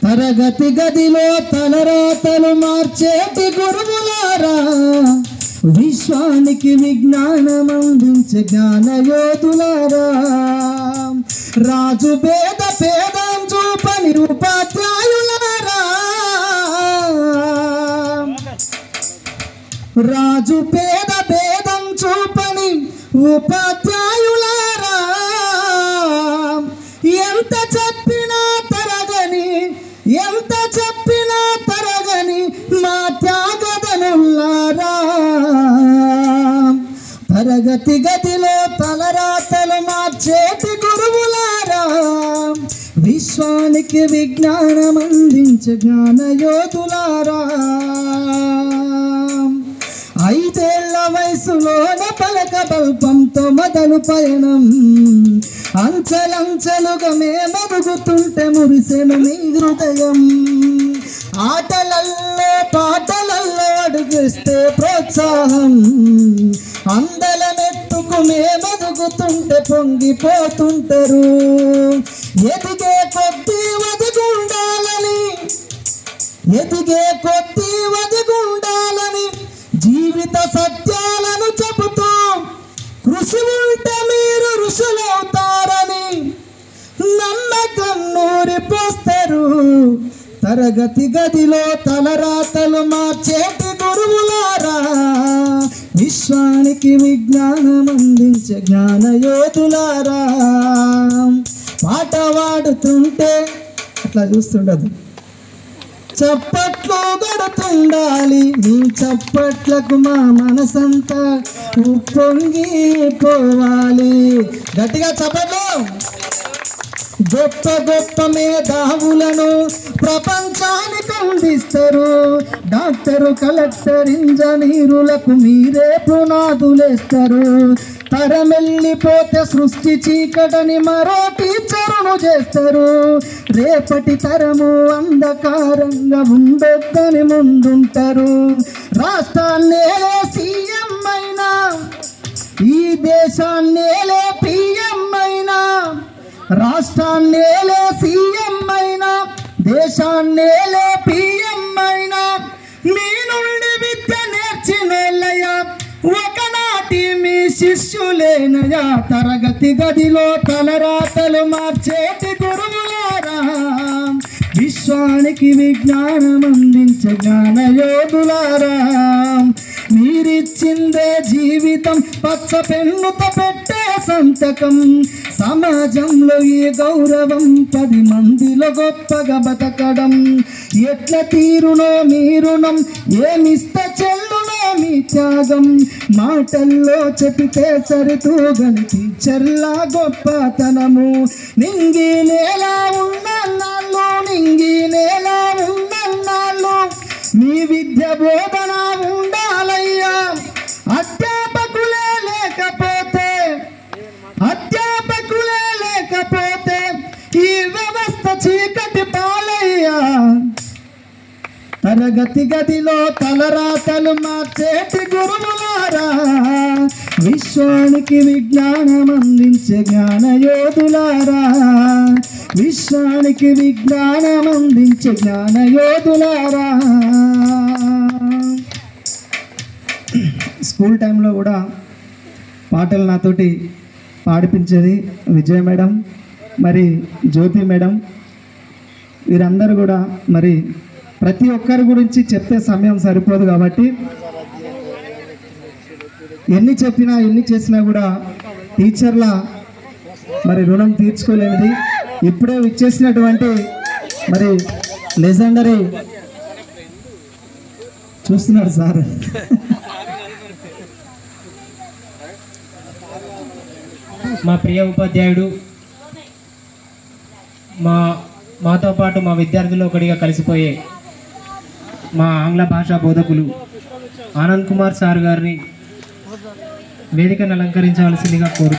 తరగతి గదిలో తలరాతలు మార్చేటి గురువులారా, విశ్వానికి విజ్ఞానం అందించే జ్ఞానయోధులారా, రాజు పేదం చూపని ఉపాధ్యాయులారా, రాజు భేదం చూపని ఉపాధ్యాయులారా, ఎంత చెప్పినా తరగని మా త్యాగదనులారా, తరగతి గదిలో తలరాతలు మార్చేటి గురువులారా, విశ్వానికి విజ్ఞానం అందించే జ్ఞానయోధులారా, 5 ఏళ్ల వయసులోన పలక బల్పంతో మొదలు పయనం, అంచెలంచెలుగా మేమెదుగుతుంటే మురిసెను నీ హృదయం, ఆటలల్లో పాటలల్లో అడుగిస్తే ప్రోత్సాహం, అందలమెత్తుకు మేమెదుగుతుంటే పొంగిపోతుంటారు, ఎదిగే కొద్దీ వదిగుండాలని జీవిత సత్యాలను చెబుతూ, కృషి ఉంటే మీరు ఋషులవుతారని నమ్మకం నూరిపోస్తారు, తరగతి గదిలో తలరాతలు మార్చేటి గురువులారా, విశ్వానికి విజ్ఞానం అందించే జ్ఞానయోధులారా, పాట పాడుతుంటే అట్లా చూస్తుండదు, చప్పట్లు గడుతుండాలి, నీ చప్పట్లకు మా మనసంతా ఉప్పొంగిపోవాలి, గట్టిగా చప్పట్లు. గొప్ప మేధావులను ప్రపంచానికి అందిస్తారు, డాక్టరు కలెక్టర్ ఇంజనీరులకు మీరే పునాదులేస్తారు, తరమెళ్ళిపోతే సృష్టి చీకటని మరో టీచరును చేస్తారు, రేపటి తరము అంధకారంగా ఉండొద్దని ముందుంటారు, రాష్ట్రాన్నేలే సీఎం అయినా ఈ దేశాన్నేలే పిఎం అయినా, రాష్ట్రాన్నేలే సీఎం అయినా దేశాన్నేలే పిఎం అయినా, మీ నుండి విద్య నేర్చినోళ్ళయ్యా ఒకనాటి మీ శిష్యులేనయా, తరగతి గదిలో తలరాతలు మార్చేటి గురువులారా, విశ్వానికి విజ్ఞానం అందించే జ్ఞానయోధులారా, మీరిచ్చిందే జీవితం పచ్చ పెన్నుతో పెట్టే సంతకం, సమాజంలో ఈ గౌరవం 10 మందిలో గొప్పగా బతకడం, ఎట్ల తీరునో మీ రుణం ఏమిస్త చెల్లునో మీ త్యాగం, మాటల్లో చెబితే సరితూగని టీచర్లా గొప్పతనము, నింగి నేలా ఉన్నన్నాళ్ళు మీ విద్య బోధన ఉండాలయ్యా, అధ్యాపకులే లేకపోతే ఈ వ్యవస్థ చీకటి పాలయ్యా, తరగతి గదిలో తలరాతలు మార్చేటి గురువులారా, విశ్వానికి విజ్ఞానం అందించే జ్ఞానయోధులారా, విశ్వానికి విజ్ఞానం అందించే జ్ఞానయోధులారా. స్కూల్ టైంలో కూడా పాటలు నాతోటి పాడిపించేది విజయ మేడం, మరి జ్యోతి మేడం, వీరందరూ కూడా మరి ప్రతి ఒక్కరి గురించి చెప్తే సమయం సరిపోదు కాబట్టి ఎన్ని చెప్పినా ఎన్ని చేసినా కూడా టీచర్ల మరి రుణం తీర్చుకోలేనిది. ఇప్పుడే ఇచ్చేసినటువంటి మరి లెజెండరీ చూస్తున్నారు సార్, మా ప్రియ ఉపాధ్యాయుడు, మాతో పాటు మా విద్యార్థులు ఒకటిగా కలిసిపోయే మా ఆంగ్ల భాషా బోధకులు ఆనంద్ కుమార్ సార్ గారిని వేదికను అలంకరించవలసిందిగా కోరు.